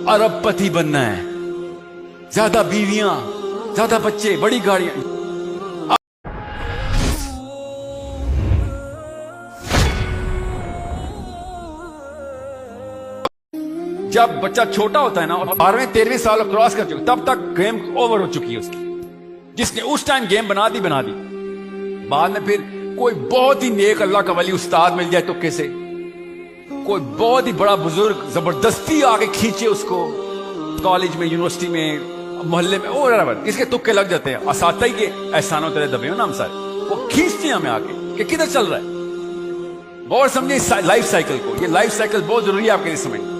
अरबपति बनना है, ज्यादा बीवियां, ज्यादा बच्चे, बड़ी गाड़ियां। जब बच्चा छोटा होता है ना, 12वें 13वें साल क्रॉस कर चुका, तब तक गेम ओवर हो चुकी है उसकी। जिसने उस टाइम गेम बना दी। बाद में फिर कोई बहुत ही नेक अल्लाह का वली उस्ताद मिल जाए तुक्के से, कोई बहुत ही बड़ा बुजुर्ग जबरदस्ती आके खींचे उसको, कॉलेज में, यूनिवर्सिटी में, मोहल्ले में, और इसके तुक्के लग जाते हैं। असाता ही के एहसानों तेरे दबे हो ना हम सारे, वो खींचते हैं हमें आके कि किधर चल रहा है। और समझे लाइफ साइकिल को, ये लाइफ साइकिल बहुत जरूरी है आपके लिए समझना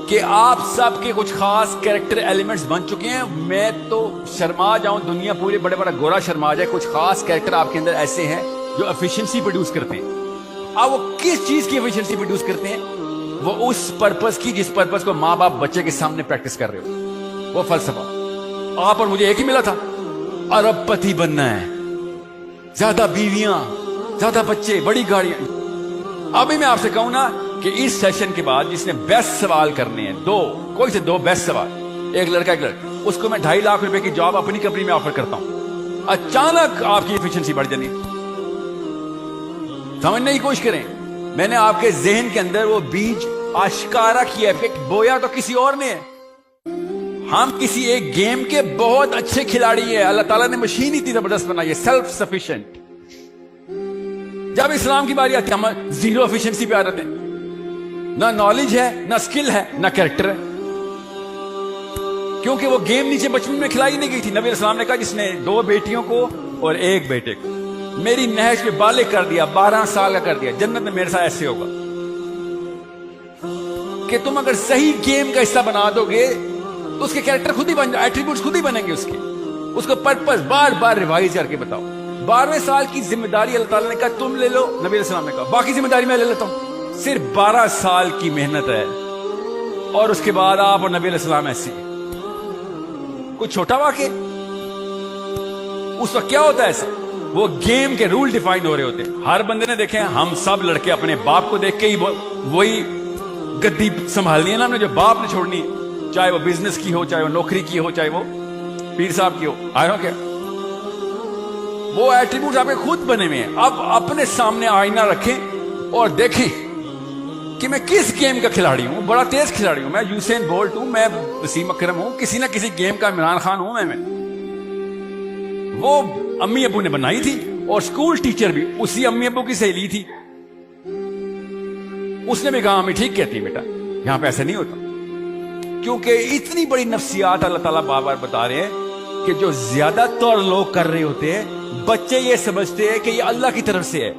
कि आप सबके कुछ खास कैरेक्टर एलिमेंट्स बन चुके हैं। मैं तो शर्मा जाऊं, दुनिया पूरी बड़े बड़ा गोरा शर्मा जाए, कुछ खास कैरेक्टर आपके अंदर ऐसे हैं जो एफिशिएंसी प्रोड्यूस करते हैं। अब वो किस चीज की एफिशिएंसी प्रोड्यूस करते हैं? वो उस पर्पस की जिस पर्पस को माँ बाप बच्चे के सामने प्रैक्टिस कर रहे हो। वो फलसफा आप और मुझे एक ही मिला था, अरबपति बनना है, ज्यादा बीवियां, ज्यादा बच्चे, बड़ी गाड़ियां। अभी मैं आपसे कहूं ना कि इस सेशन के बाद जिसने बेस्ट सवाल करने हैं, कोई से दो बेस्ट सवाल, एक लड़का एक लड़की, उसको मैं 2.5 लाख रुपए की जॉब अपनी कंपनी में ऑफर करता हूं। अचानक आपकी एफिशिएंसी बढ़ जानी। समझने की कोशिश करें, मैंने आपके जहन के अंदर वो बीज आश्कारा किया है, बोया तो किसी और ने है। हम किसी एक गेम के बहुत अच्छे खिलाड़ी है। अल्लाह ताला ने मशीन इतनी जबरदस्त बनाई है, सेल्फ सफिशिएंट। जब इस्लाम की बारी आती है, हम जीरो एफिशिएंसी पे आ रहे थे। ना नॉलेज है, ना स्किल है, ना कैरेक्टर है, क्योंकि वो गेम नीचे बचपन में खिलाई नहीं गई थी। नबी इस्लाम ने कहा जिसने 2 बेटियों को और 1 बेटे को मेरी नहज पे बालिग कर दिया, 12 साल का कर दिया, जन्नत में मेरे साथ ऐसे होगा। कि तुम अगर सही गेम का हिस्सा बना दोगे तो उसके कैरेक्टर खुद ही बन जाए, एट्रीब्यूट्स खुद ही बनेंगे उसके। उसको पर्पस बार बार रिवाइज करके बताओ। 12वें साल की जिम्मेदारी अल्लाह ताला ने कहा तुम ले लो, नबी इस्लाम ने कहा बाकी जिम्मेदारी मैं ले लेता हूं। सिर्फ 12 साल की मेहनत है, और उसके बाद आप और नबी इस्लाम ऐसे। कुछ छोटा वाक़या उस वक्त क्या होता है ऐसा? वो गेम के रूल डिफाइन हो रहे होते हैं। हर बंदे ने देखे, हम सब लड़के अपने बाप को देख के ही वही गद्दी संभालनी है ना हमने, जो बाप ने छोड़नी है, चाहे वो बिजनेस की हो, चाहे वो नौकरी की हो, चाहे वो पीर साहब की हो। आया क्या? वो एट्रीब्यूट आपके खुद बने हुए हैं। अब अपने सामने आईना रखें और देखें कि मैं किस गेम का खिलाड़ी हूं। बड़ा तेज खिलाड़ी हूं मैं, यूसेन बोल्ट हूं मैं, वसीम अकरम हूं, किसी ना किसी गेम का इमरान खान हूं मैं। वो अम्मी अबू ने बनाई थी, और स्कूल टीचर भी उसी अम्मी अबू की सहेली थी। उसने भी कहा अम्मी ठीक कहती बेटा, यहां पे ऐसा नहीं होता। क्योंकि इतनी बड़ी नफ्सियात अल्लाह ताला बार बार बता रहे हैं कि जो ज्यादातर लोग कर रहे होते हैं, बच्चे ये समझते हैं कि ये अल्लाह की तरफ से है।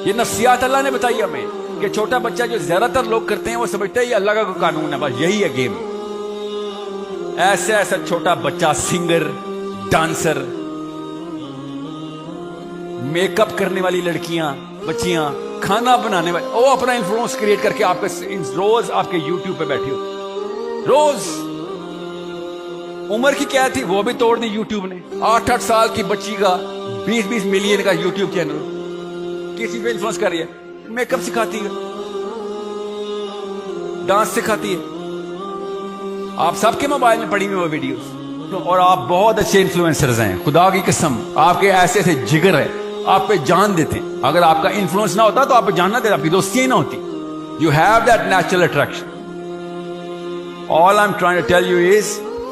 ये नफ्सियात अल्लाह ने बताई हमें कि छोटा बच्चा जो ज्यादातर लोग करते हैं वो समझते हैं ये अल्लाह का कानून है, बस यही है गेम। ऐसा ऐसा छोटा बच्चा सिंगर, डांसर, मेकअप करने वाली लड़कियां, बच्चियां, खाना बनाने वाली, वो अपना इन्फ्लुएंस क्रिएट करके आपके रोज आपके यूट्यूब पे बैठी हो। रोज उम्र की क्या थी वो भी तोड़ दी यूट्यूब ने। 8-8 साल की बच्ची का 20-20 मिलियन का यूट्यूब चैनल। किसी पे इन्फ्लुएंस कर रही है, मेकअप सिखाती है, डांस सिखाती है। आप सबके मोबाइल में पड़ी हुई वो वीडियोस, और आप बहुत अच्छे इन्फ्लुएंसर्स हैं। खुदा की कसम आपके ऐसे ऐसे जिगर है, आप पे जान देते हैं। अगर आपका इन्फ्लुएंस ना होता तो आप पे जान ना देते, आपकी दोस्ती ही ना होती। You have that natural attraction. All I am trying to tell you is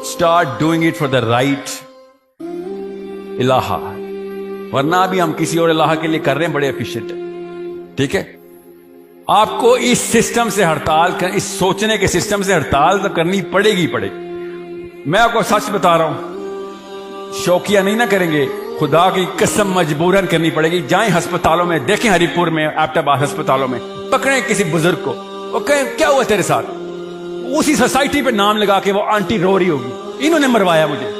start doing it for the right इलाहा, वरना भी हम किसी और इलाहा के लिए कर रहे हैं, बड़े एफिशिएंट है। ठीक है, आपको इस सिस्टम से हड़ताल कर, इस सोचने के सिस्टम से हड़ताल तो करनी पड़ेगी पड़ेगी। मैं आपको सच बता रहा हूं, शौकिया नहीं ना करेंगे, खुदा की कसम मजबूरन करनी पड़ेगी। जाएं अस्पतालों में, देखें हरिपुर में, एबटाबाद अस्पतालों में, पकड़ें किसी बुजुर्ग को, वो कहें क्या हुआ तेरे साथ, उसी सोसाइटी पे नाम लगा के वो आंटी रो रही होगी, इन्होंने मरवाया मुझे,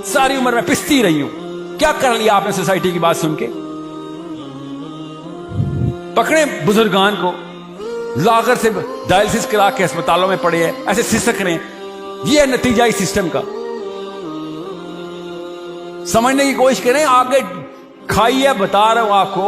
सारी उम्र में पिसती रही हूं, क्या कर लिया आपने सोसाइटी की बात सुन के। पकड़े बुजुर्गान को, लागर से डायलिसिस करा के अस्पतालों में पड़े हैं, ऐसे सिसक रहे हैं। ये है नतीजा इस सिस्टम का। समझने की कोशिश करें, आगे खाइए, बता रहा हूं आपको।